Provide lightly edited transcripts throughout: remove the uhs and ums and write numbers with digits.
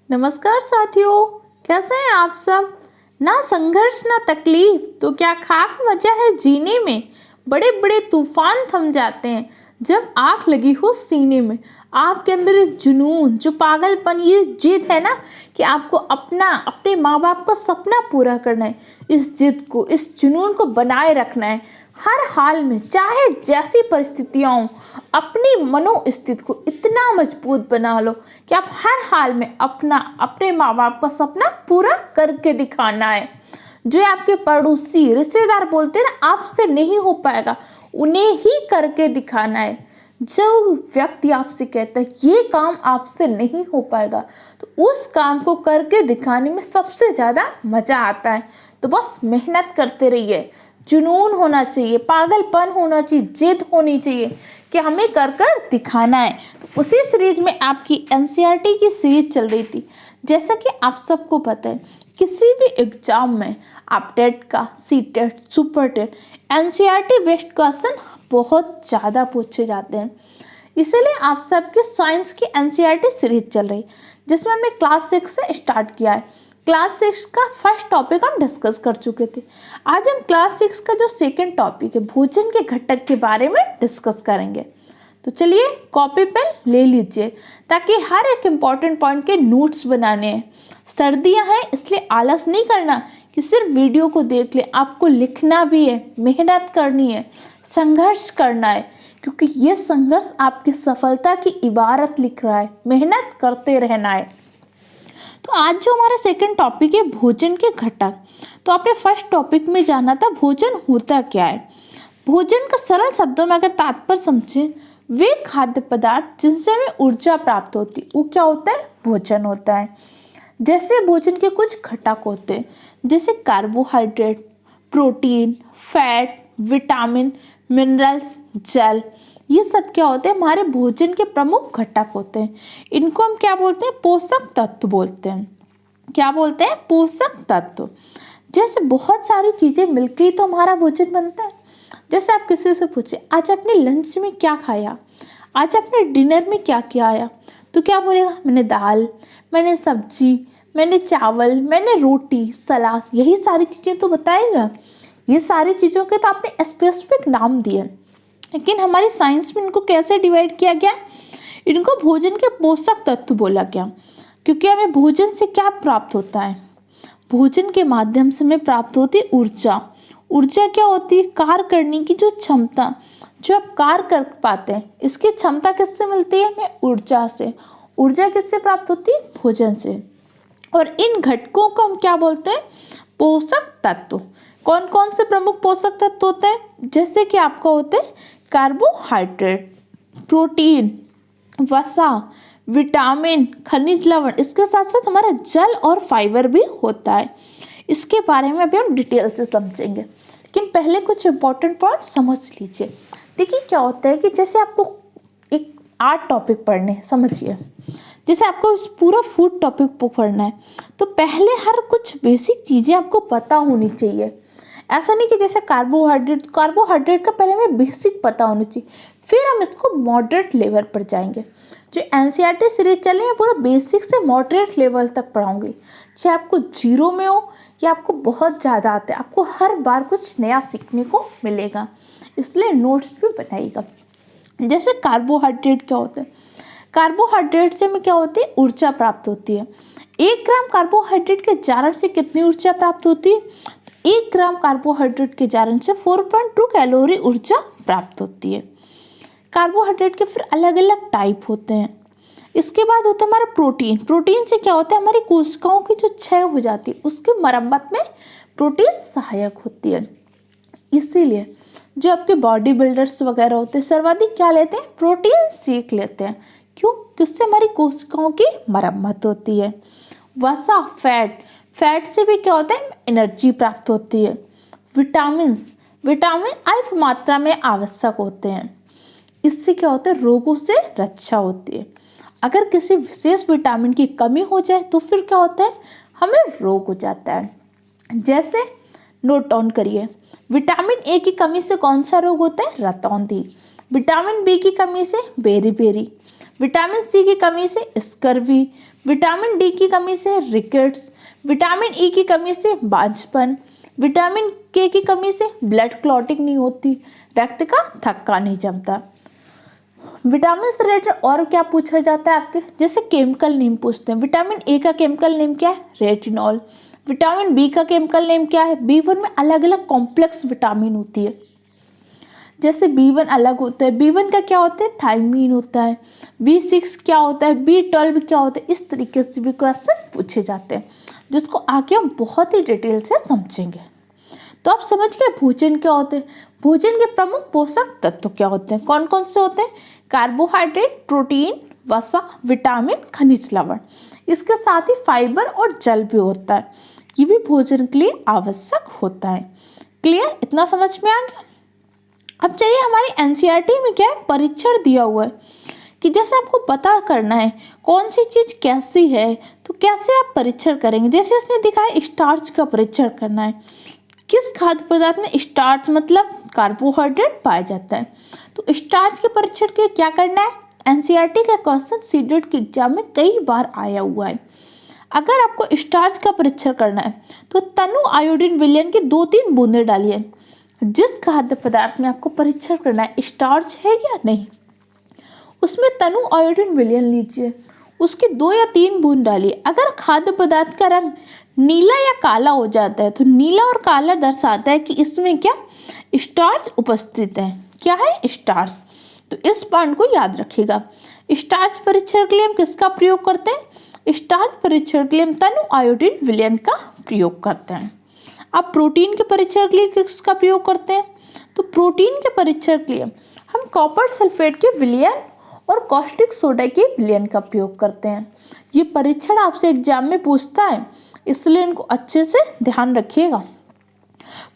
नमस्कार साथियों, कैसे हैं आप सब। ना संघर्ष ना तकलीफ तो क्या खाक मजा है जीने में। बड़े बड़े तूफान थम जाते हैं जब आग लगी हो सीने में। आपके अंदर ये जुनून, जो पागलपन, ये जिद है ना कि आपको अपने माँ बाप का सपना पूरा करना है। इस जिद को, इस जुनून को बनाए रखना है हर हाल में, चाहे जैसी परिस्थितियां हों। अपनी मनोस्थिति को इतना मजबूत बना लो कि आप हर हाल में अपने माँ बाप का सपना पूरा करके दिखाना है। जो आपके पड़ोसी रिश्तेदार बोलते हैं ना आपसे नहीं हो पाएगा, उन्हें ही करके दिखाना है। जो व्यक्ति आपसे कहता है ये काम आपसे नहीं हो पाएगा, तो उस काम को करके दिखाने में सबसे ज़्यादा मज़ा आता है। तो बस मेहनत करते रहिए, जुनून होना चाहिए, पागलपन होना चाहिए, जिद होनी चाहिए कि हमें कर कर दिखाना है। तो उसी सीरीज में आपकी एनसीईआरटी की सीरीज चल रही थी। जैसा कि आप सबको पता है, किसी भी एग्जाम में आप टेट का, CTET, super TET, NCERT based question बहुत ज़्यादा पूछे जाते हैं। इसीलिए आप सबके साइंस की एनसीईआरटी सीरीज चल रही, जिसमें हमने क्लास 6 से स्टार्ट किया है। क्लास 6 का फर्स्ट टॉपिक हम डिस्कस कर चुके थे। आज हम क्लास 6 का जो सेकंड टॉपिक है, भोजन के घटक के बारे में डिस्कस करेंगे। तो चलिए कॉपी पेन ले लीजिए, ताकि हर एक इम्पॉर्टेंट पॉइंट के नोट्स बनाने हैं। सर्दियां हैं इसलिए आलस नहीं करना कि सिर्फ वीडियो को देख ले, आपको लिखना भी है, मेहनत करनी है, संघर्ष करना है, क्योंकि ये संघर्ष आपकी सफलता की इबारत लिख रहा है। मेहनत करते रहना है। तो आज जो हमारा सेकंड टॉपिक है, भोजन के घटक। तो आपने फर्स्ट टॉपिक में जाना था भोजन होता क्या है। भोजन का सरल शब्दों में अगर तात्पर्य समझें, वे खाद्य पदार्थ जिनसे हमें ऊर्जा प्राप्त होती है, वो क्या होता है, भोजन होता है। जैसे भोजन के कुछ घटक होते हैं, जैसे carbohydrate, protein, fat, vitamin, minerals, जल। ये सब क्या होते हैं, हमारे भोजन के प्रमुख घटक होते हैं। इनको हम क्या बोलते हैं, पोषक तत्व बोलते हैं। क्या बोलते हैं, पोषक तत्व। जैसे बहुत सारी चीज़ें मिलकर ही तो हमारा भोजन बनता है। जैसे आप किसी से पूछे, आज आपने लंच में क्या खाया, आज आपने डिनर में क्या किया आया, तो क्या बोलेगा, मैंने दाल, मैंने सब्जी, मैंने चावल, मैंने रोटी, सलाद, यही सारी चीज़ें तो बताएगा। ये सारी चीज़ों के तो आपने स्पेसिफिक नाम दिए, लेकिन हमारी साइंस में इनको कैसे डिवाइड किया गया, इनको भोजन के पोषक तत्व बोला गया। क्योंकि हमें भोजन से क्या प्राप्त होता है, भोजन के माध्यम से हमें प्राप्त होती है ऊर्जा। ऊर्जा क्या होती है, कार्य करने की जो क्षमता, जो आप कार्य कर पाते हैं, इसकी क्षमता किससे मिलती है, हमें ऊर्जा से। ऊर्जा किससे प्राप्त होती है, भोजन से। और इन घटकों को हम क्या बोलते हैं, पोषक तत्व। कौन कौन से प्रमुख पोषक तत्व होते हैं, जैसे कि आपका होते हैं कार्बोहाइड्रेट, प्रोटीन, वसा, विटामिन, खनिज लवण, इसके साथ साथ हमारा जल और फाइबर भी होता है। इसके बारे में अभी हम डिटेल से समझेंगे, लेकिन पहले कुछ इंपॉर्टेंट पॉइंट समझ लीजिए। देखिए क्या होता है कि जैसे आपको एक 8 टॉपिक पढ़ने, समझिए, जैसे आपको इस पूरा फूड टॉपिक को पढ़ना है, तो पहले हर कुछ बेसिक चीज़ें आपको पता होनी चाहिए। ऐसा नहीं कि जैसे कार्बोहाइड्रेट का पहले हमें बेसिक पता होना चाहिए, फिर हम इसको मॉडरेट लेवल पर जाएंगे। जो एनसीईआरटी सीरीज चल रही है, पूरा बेसिक से मॉडरेट लेवल तक पढ़ाऊंगी। चाहे आपको जीरो में हो या आपको बहुत ज़्यादा आता है, आपको हर बार कुछ नया सीखने को मिलेगा, इसलिए नोट्स भी बनाइएगा। जैसे कार्बोहाइड्रेट क्या होता है, कार्बोहाइड्रेट से हमें क्या होती है, ऊर्जा प्राप्त होती है। 1 ग्राम कार्बोहाइड्रेट के जारण से कितनी ऊर्जा प्राप्त होती है, 1 ग्राम कार्बोहाइड्रेट के जारण से 4.2 कैलोरी ऊर्जा प्राप्त होती है। कार्बोहाइड्रेट के फिर अलग अलग टाइप होते हैं। इसके बाद होता है हमारा प्रोटीन। प्रोटीन से क्या होता है, हमारी कोशिकाओं की जो क्षय हो जाती है, उसकी मरम्मत में प्रोटीन सहायक होती है। इसीलिए जो आपके बॉडी बिल्डर्स वगैरह होते हैं, सर्वाधिक क्या लेते हैं, प्रोटीन शेक लेते हैं। क्यों, क्योंकि उससे हमारी कोशिकाओं की मरम्मत होती है। वसा, फैट से भी क्या होता है, एनर्जी प्राप्त होती है। विटामिन अल्प मात्रा में आवश्यक होते हैं। इससे क्या होता है, रोगों से रक्षा होती है। अगर किसी विशेष विटामिन की कमी हो जाए तो फिर क्या होता है, हमें रोग हो जाता है। जैसे नोट डाउन करिए, विटामिन ए की कमी से कौन सा रोग होता है, रतौंधी। विटामिन बी की कमी से बेरी, विटामिन सी की कमी से स्कर्वी, विटामिन डी की कमी से रिकेट्स, विटामिन ई की कमी से बांझपन, विटामिन के की कमी से ब्लड क्लॉटिंग नहीं होती, रक्त का थक्का नहीं जमता। विटामिन से रिलेटेड और क्या पूछा जाता है आपके, जैसे केमिकल नेम पूछते हैं। विटामिन ए का केमिकल नेम क्या है, रेटिनॉल। विटामिन बी का केमिकल नेम क्या है, बी1 में अलग अलग कॉम्प्लेक्स विटामिन होती है, जैसे बी1 अलग होता है, बी1 का क्या होता है, थायमीन होता है, बी6 क्या होता है, बी12 क्या होता है। इस तरीके से भी क्वेश्चन पूछे जाते हैं, जिसको आगे हम बहुत ही डिटेल से समझेंगे। तो आप समझ गए भोजन क्या होते हैं। भोजन के प्रमुख पोषक तत्व क्या होते हैं, कौन कौन से होते हैं, कार्बोहाइड्रेट, प्रोटीन, वसा, विटामिन, खनिज लवण। इसके साथ ही फाइबर और जल भी होता है, ये भी भोजन के लिए आवश्यक होता है। क्लियर, इतना समझ में आ गया। अब चलिए, हमारी एनसीईआरटी में क्या है, परीक्षण दिया हुआ है कि जैसे आपको पता करना है कौन सी चीज़ कैसी है, तो कैसे आप परीक्षण करेंगे। जैसे इसने दिखाया स्टार्च का परीक्षण करना है, किस खाद्य पदार्थ में स्टार्च मतलब कार्बोहाइड्रेट पाया जाता है। तो स्टार्च के परीक्षण के क्या करना है, एनसीईआरटी का क्वेश्चन सीटेट के एग्जाम में कई बार आया हुआ है। अगर आपको स्टार्च का परीक्षण करना है तो तनु आयोडीन विलयन की 2-3 बूंदें डालिए। जिस खाद्य पदार्थ में आपको परीक्षण करना है स्टार्च है या नहीं, उसमें तनु आयोडीन विलयन लीजिए, उसकी 2 या 3 बूंद डालिए। अगर खाद्य पदार्थ का रंग नीला या काला हो जाता है तो नीला और काला दर्शाता है कि इसमें क्या स्टार्च उपस्थित है, क्या है स्टार्च। तो इस पॉइंट को याद रखिएगा। स्टार्च परीक्षण के लिए हम किसका प्रयोग करते हैं, स्टार्च परीक्षण के लिए हम तनु आयोडीन विलयन का प्रयोग करते हैं। अब प्रोटीन के परीक्षण के लिए किसका प्रयोग करते हैं, तो प्रोटीन के परीक्षण के लिए हम कॉपर सल्फेट के विलयन और कॉस्टिक सोडा के विलयन का प्रयोग करते हैं। ये परीक्षण आपसे एग्जाम में पूछता है, इसलिए इनको अच्छे से ध्यान रखिएगा।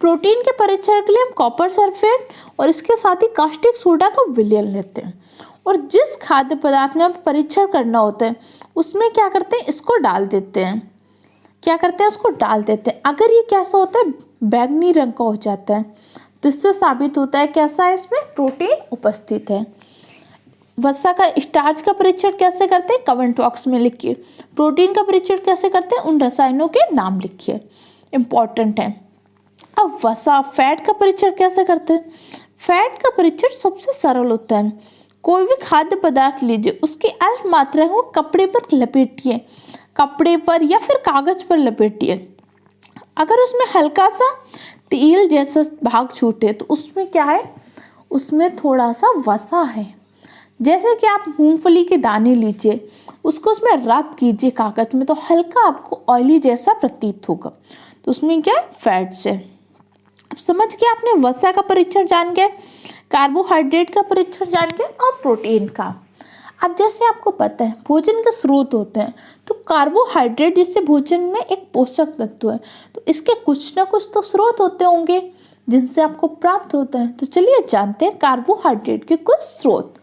प्रोटीन के परीक्षण के लिए हम कॉपर सल्फेट और इसके साथ ही कास्टिक सोडा का विलयन लेते हैं, और जिस खाद्य पदार्थ में हम परीक्षण करना होता है उसमें क्या करते हैं, इसको डाल देते हैं। क्या करते हैं, उसको डाल देते हैं। अगर ये कैसा होता है, बैंगनी रंग का हो जाता है, तो इससे साबित होता है कैसा है, इसमें प्रोटीन उपस्थित है। वसा का स्टार्च का परीक्षण कैसे करते हैं, कमेंट बॉक्स में लिखिए। प्रोटीन का परीक्षण कैसे करते हैं, उन रसायनों के नाम लिखिए, इम्पॉर्टेंट है। अब वसा फैट का परीक्षण कैसे करते हैं, फैट का परीक्षण सबसे सरल होता है। कोई भी खाद्य पदार्थ लीजिए, उसकी अल्प मात्रा को कपड़े पर लपेटिए, कपड़े पर या फिर कागज पर लपेटिए। अगर उसमें हल्का सा तेल जैसा भाग छूटे तो उसमें क्या है, उसमें थोड़ा सा वसा है। जैसे कि आप मूंगफली के दाने लीजिए, उसको उसमें रब कीजिए कागज में, तो हल्का आपको ऑयली जैसा प्रतीत होगा, तो उसमें क्या है, फैट्स है। अब समझ गए आपने, वसा का परीक्षण जान गए, कार्बोहाइड्रेट का परीक्षण जान गए और प्रोटीन का। अब जैसे आपको पता है भोजन के स्रोत होते हैं, तो कार्बोहाइड्रेट जिससे भोजन में एक पोषक तत्व है, तो इसके कुछ ना कुछ तो स्रोत होते होंगे जिनसे आपको प्राप्त होता है। तो चलिए जानते हैं कार्बोहाइड्रेट के कुछ स्रोत।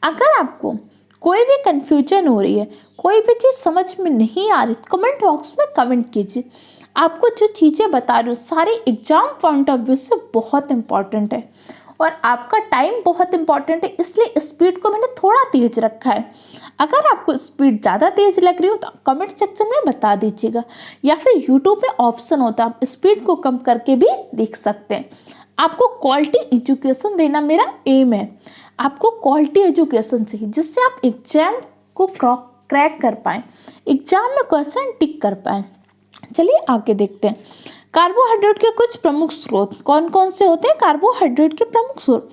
अगर आपको कोई भी कन्फ्यूजन हो रही है, कोई भी चीज़ समझ में नहीं आ रही, कमेंट बॉक्स में कमेंट कीजिए। आपको जो चीज़ें बता रही हूँ सारी एग्जाम पॉइंट ऑफ व्यू से बहुत इंपॉर्टेंट है, और आपका टाइम बहुत इंपॉर्टेंट है, इसलिए स्पीड को मैंने थोड़ा तेज रखा है। अगर आपको स्पीड ज़्यादा तेज लग रही हो तो कमेंट सेक्शन में बता दीजिएगा, या फिर यूट्यूब पे ऑप्शन होता है, आप स्पीड को कम करके भी देख सकते हैं। आपको क्वालिटी एजुकेशन देना मेरा एम है। आपको क्वालिटी एजुकेशन चाहिए जिससे आप एग्जाम को क्रैक कर पाएँ, एग्जाम में क्वेश्चन टिक कर पाएँ। चलिए आगे देखते हैं। कार्बोहाइड्रेट के कुछ प्रमुख स्रोत कौन कौन से होते हैं, कार्बोहाइड्रेट के प्रमुख स्रोत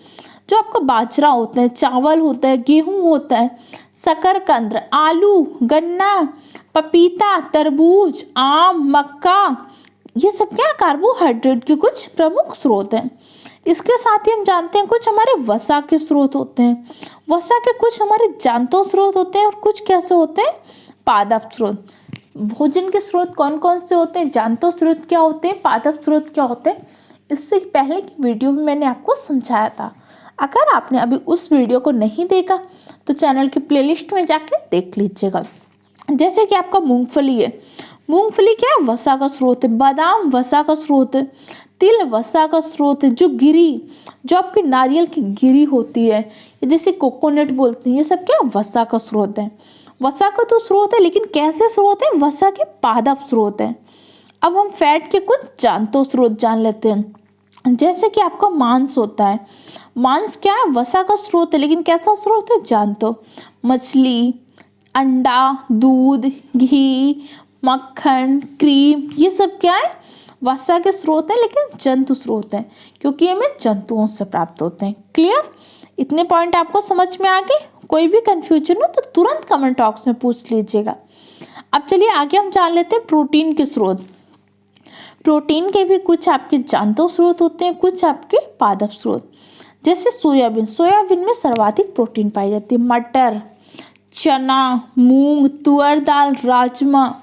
जो आपका बाजरा होता है, चावल होता है, गेहूं होता है, शकरकंद, आलू, गन्ना, पपीता, तरबूज, आम, मक्का, ये सब क्या कार्बोहाइड्रेट के कुछ प्रमुख स्रोत हैं। इसके साथ ही हम जानते हैं कुछ हमारे वसा के स्रोत होते हैं, वसा के कुछ हमारे जानतो स्रोत होते हैं, और कुछ कैसे होते हैं, पादप स्रोत। भोजन के स्रोत कौन कौन से होते हैं, जानतो स्रोत क्या होते हैं, पादप स्रोत क्या होते हैं, इससे पहले की वीडियो में मैंने आपको समझाया था। अगर आपने अभी उस वीडियो को नहीं देखा तो चैनल की प्लेलिस्ट में जाके देख लीजिएगा। जैसे कि आपका मूंगफली है, मूंगफली क्या है, वसा का स्रोत है। बादाम वसा का स्रोत है। तिल वसा का स्रोत है। जो गिरी, जो आपकी नारियल की गिरी होती है, जैसे कोकोनट बोलते हैं, ये सब क्या वसा का स्रोत है। वसा का तो स्रोत है, लेकिन कैसे स्रोत है? वसा के पादप स्रोत है। अब हम फैट के कुछ जानतो स्रोत जान लेते हैं। जैसे कि आपका मांस होता है, मांस क्या है? वसा का स्रोत है, लेकिन कैसा स्रोत है? जानतो। मछली, अंडा, दूध, घी, मक्खन, क्रीम, ये सब क्या है? वसा के स्रोत हैं, लेकिन जंतु स्रोत हैं, क्योंकि ये हमें जंतुओं से प्राप्त होते हैं। क्लियर? इतने पॉइंट आपको समझ में आ गए? कोई भी कंफ्यूजन हो तो तुरंत कमेंट बॉक्स में पूछ लीजिएगा। अब चलिए आगे हम जान लेते हैं प्रोटीन के स्रोत। प्रोटीन के भी कुछ आपके जानतो स्रोत होते हैं, कुछ आपके पादप स्रोत। जैसे सोयाबीन, सोयाबीन में सर्वाधिक प्रोटीन पाई जाती है। मटर, चना, मूंग, तुअर दाल, राजमा,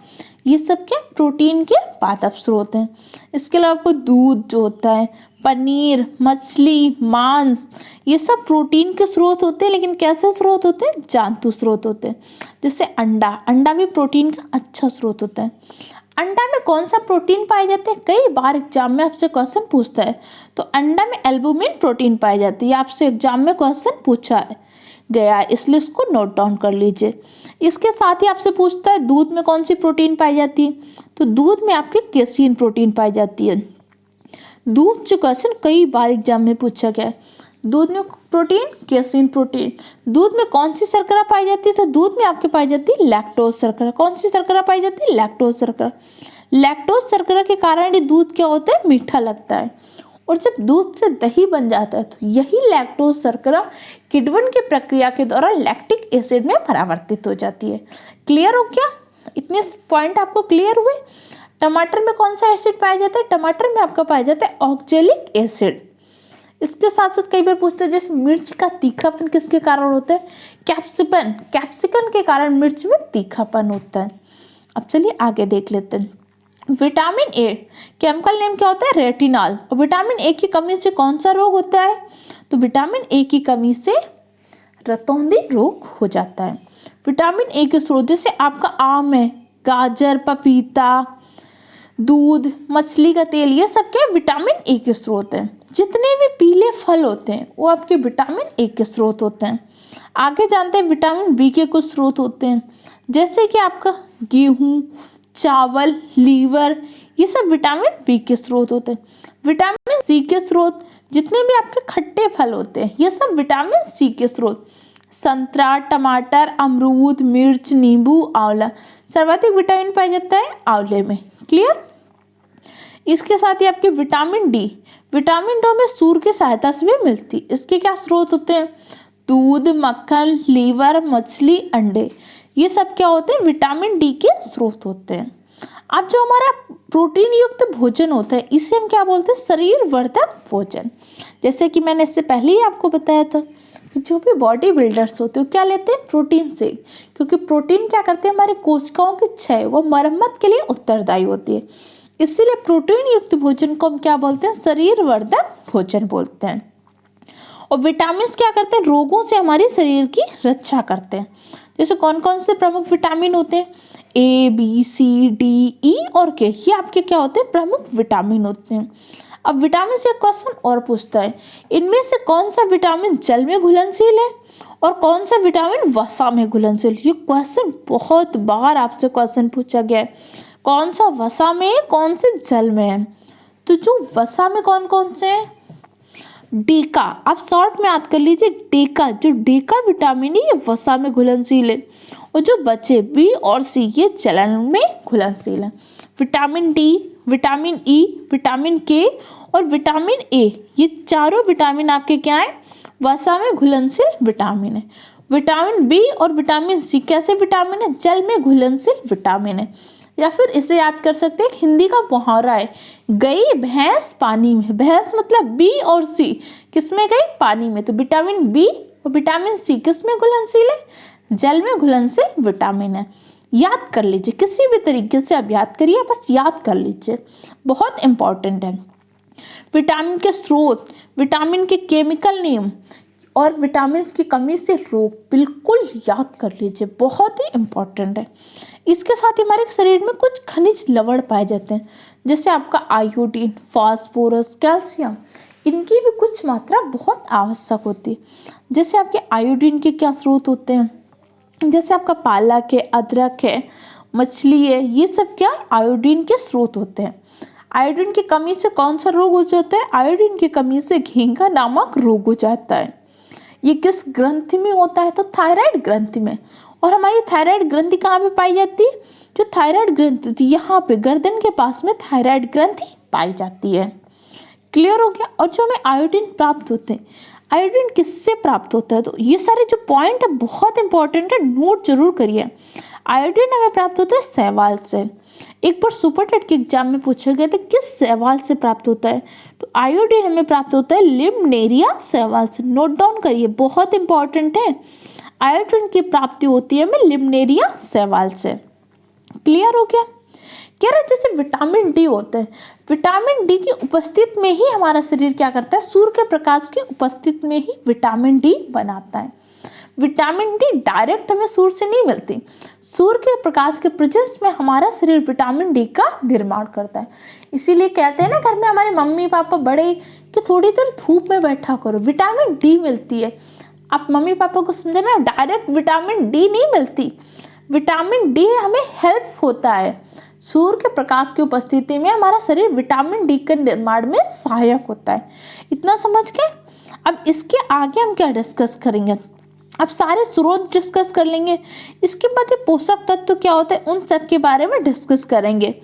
ये सब क्या प्रोटीन के पादप स्रोत हैं। इसके अलावा आपको दूध जो होता है, पनीर, मछली, मांस, ये सब प्रोटीन के स्रोत होते हैं, लेकिन कैसे स्रोत होते हैं? जानतु स्रोत होते हैं। जैसे अंडा, अंडा भी प्रोटीन का अच्छा स्रोत होता है। अंडा में कौन सा प्रोटीन पाए जाते हैं? कई बार एग्जाम में आपसे क्वेश्चन पूछता है, तो अंडा में एल्बुमिन प्रोटीन पाई जाती है। आपसे एग्जाम में क्वेश्चन पूछा है गया है, इसलिए इसको नोट डाउन कर लीजिए। इसके साथ ही आपसे पूछता है दूध में कौन सी प्रोटीन पाई जाती है? तो दूध में आपके केसिन प्रोटीन पाई जाती है। दूध से क्वेश्चन कई बार एग्जाम में पूछा गया है। दूध में प्रोटीन, केसिन प्रोटीन। दूध में कौन सी शर्करा पाई जाती है? तो दूध में आपके पाई जाती है लैक्टोज शर्करा। कौन सी शर्करा पाई जाती है? लैक्टोज शर्करा। लैक्टोज शर्करा के कारण ये दूध क्या होता है? मीठा लगता है। और जब दूध से दही बन जाता है तो यही लैक्टोज शर्करा किण्वन की प्रक्रिया के दौरान लैक्टिक एसिड में परावर्तित हो जाती है। क्लियर हो क्या? इतने पॉइंट आपको क्लियर हुए? टमाटर में कौन सा एसिड पाया जाता है? टमाटर में आपका पाया जाता है ऑक्जेलिक एसिड। इसके साथ साथ कई बार पूछते हैं जैसे मिर्च का तीखापन किसके कारण होता है? कैप्सिकन, कैप्सिकन के कारण मिर्च में तीखापन होता है। अब चलिए आगे देख लेते हैं। विटामिन ए, केमिकल नेम क्या होता है? रेटिनॉल। और विटामिन ए की कमी से कौन सा रोग होता है? तो विटामिन ए की कमी से रतौंधी रोग हो जाता है। विटामिन ए के स्रोत जैसे आपका आम है, गाजर, पपीता, दूध, मछली का तेल, ये सब क्या विटामिन ए के स्रोत हैं। जितने भी पीले फल होते हैं वो आपके विटामिन ए के स्रोत होते हैं। आगे जानते हैं विटामिन बी के कुछ स्रोत होते हैं, जैसे कि आपका गेहूँ, चावल, लीवर, ये सब विटामिन बी के स्रोत होते हैं। विटामिन सी के स्रोत जितने भी आपके खट्टे फल होते हैं ये सब विटामिन सी के स्रोत। संतरा, टमाटर, अमरूद, मिर्च, नींबू, आंवला, सर्वाधिक विटामिन पाया जाता है आंवले में। क्लियर? इसके साथ ही आपके विटामिन डी, विटामिन डी में सूर्य की सहायता से भी मिलती। इसके क्या स्रोत होते हैं? दूध, मक्खन, लीवर, मछली, अंडे, ये सब क्या होते हैं? विटामिन डी के स्रोत होते हैं। अब जो हमारा प्रोटीन युक्त भोजन होता है इसे हम क्या बोलते हैं? शरीर वर्धक भोजन। जैसे कि मैंने इससे पहले ही आपको बताया था कि जो भी बॉडी बिल्डर्स होते हैं क्या लेते हैं? प्रोटीन से, क्योंकि प्रोटीन क्या करते हैं? हमारे कोशिकाओं की क्षय व मरम्मत के लिए उत्तरदायी होती है। इसीलिए प्रोटीन युक्त भोजन को हम क्या बोलते हैं? शरीर वर्धक भोजन बोलते हैं। और विटामिन क्या करते हैं? रोगों से हमारे शरीर की रक्षा करते हैं। जैसे कौन कौन से प्रमुख विटामिन होते हैं? ए, बी, सी, डी, ई और के, ये आपके क्या होते हैं? प्रमुख विटामिन होते हैं। अब विटामिन से क्वेश्चन और पूछता है, इनमें से कौन सा विटामिन जल में घुलनशील है और कौन सा विटामिन वसा में घुलनशील? ये क्वेश्चन बहुत बार आपसे क्वेश्चन पूछा गया है। कौन सा वसा में है, कौन से जल में है? तो जो वसा में कौन कौन से हैं? डेका, आप शॉर्ट में याद कर लीजिए, डेका, जो डेका विटामिन है ये वसा में घुलनशील है। और जो बचे बी और सी ये जलन में घुलनशील है। Vitamin D, vitamin E, vitamin के और विटामिन ए, ये चारों विटामिन आपके क्या है? वसा में घुलनशील विटामिन है। विटामिन बी और विटामिन सी कैसे विटामिन है? जल में घुलनशील विटामिन है। या फिर इसे याद कर सकते हैं, हिंदी का मुहावरा है, गई भैंस पानी में। भैंस मतलब बी और सी किस में गई? पानी में। तो विटामिन बी और विटामिन सी किस में घुलनशील है? जल में घुलनशील विटामिन है। याद कर लीजिए, किसी भी तरीके से आप याद करिए, बस याद कर लीजिए, बहुत इंपॉर्टेंट है। विटामिन के स्रोत, विटामिन के केमिकल नेम और विटामिन की कमी से रोग बिल्कुल याद कर लीजिए, बहुत ही इंपॉर्टेंट है। इसके साथ ही हमारे शरीर में कुछ खनिज लवण पाए जाते हैं, जैसे आपका आयोडीन, फास्फोरस, कैल्शियम, इनकी भी कुछ मात्रा बहुत आवश्यक होती है। जैसे आपके आयोडीन के क्या स्रोत होते हैं? जैसे आपका पालक है, अदरक है, मछली है, ये सब क्या आयोडीन के स्रोत होते हैं। आयोडीन की कमी से कौन सा रोग हो जाता है? आयोडीन की कमी से घेंघा नामक रोग हो जाता है। ये किस ग्रंथि में होता है? तो थायराइड ग्रंथि में। और हमारी थायराइड ग्रंथि कहाँ पे पाई जाती है? जो थायराइड ग्रंथि होती है यहाँ पे गर्दन के पास में थायराइड ग्रंथि पाई जाती है। क्लियर हो गया। और जो हमें आयोडीन प्राप्त होते हैं, आयोडीन किससे प्राप्त होता है? तो ये सारे जो पॉइंट है बहुत इंपॉर्टेंट है, नोट जरूर करिए। आयोडीन हमें प्राप्त होता है शैवाल से। एक बार सुपर टेट के एग्जाम में पूछा गया था किस शैवाल से प्राप्त होता है? तो आयोडीन हमें प्राप्त होता है लिम्नेरिया शैवाल से। नोट डाउन करिए, बहुत इंपॉर्टेंट है। आयोडीन की प्राप्ति होती है हमें लिम्नेरिया शैवाल से। क्लियर हो गया। कह रहे जैसे विटामिन डी होता है, विटामिन डी की उपस्थिति में ही हमारा शरीर क्या करता है? सूर्य के प्रकाश की उपस्थिति में ही विटामिन डी बनाता है। विटामिन डी डायरेक्ट हमें सूर्य से नहीं मिलती, सूर्य के प्रकाश के प्रेजेंस में हमारा शरीर विटामिन डी का निर्माण करता है। इसीलिए कहते हैं ना घर में हमारे मम्मी पापा बड़े कि थोड़ी देर धूप में बैठा करो, विटामिन डी मिलती है। आप मम्मी पापा को समझना, डायरेक्ट विटामिन डी नहीं मिलती, विटामिन डी हमें हेल्प होता है। सूर्य के प्रकाश की उपस्थिति में हमारा शरीर विटामिन डी के निर्माण में सहायक होता है। इतना समझ के अब इसके आगे हम क्या डिस्कस करेंगे? अब सारे स्रोत डिस्कस कर लेंगे, इसके बाद ये पोषक तत्व क्या होते हैं उन सब के बारे में डिस्कस करेंगे।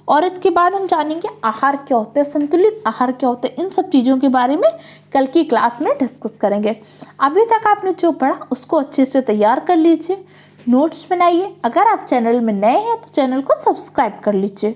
और इसके बाद हम जानेंगे आहार क्या होता है, संतुलित आहार क्या होता है, इन सब चीज़ों के बारे में कल की क्लास में डिस्कस करेंगे। अभी तक आपने जो पढ़ा उसको अच्छे से तैयार कर लीजिए, नोट्स बनाइए। अगर आप चैनल में नए हैं तो चैनल को सब्सक्राइब कर लीजिए।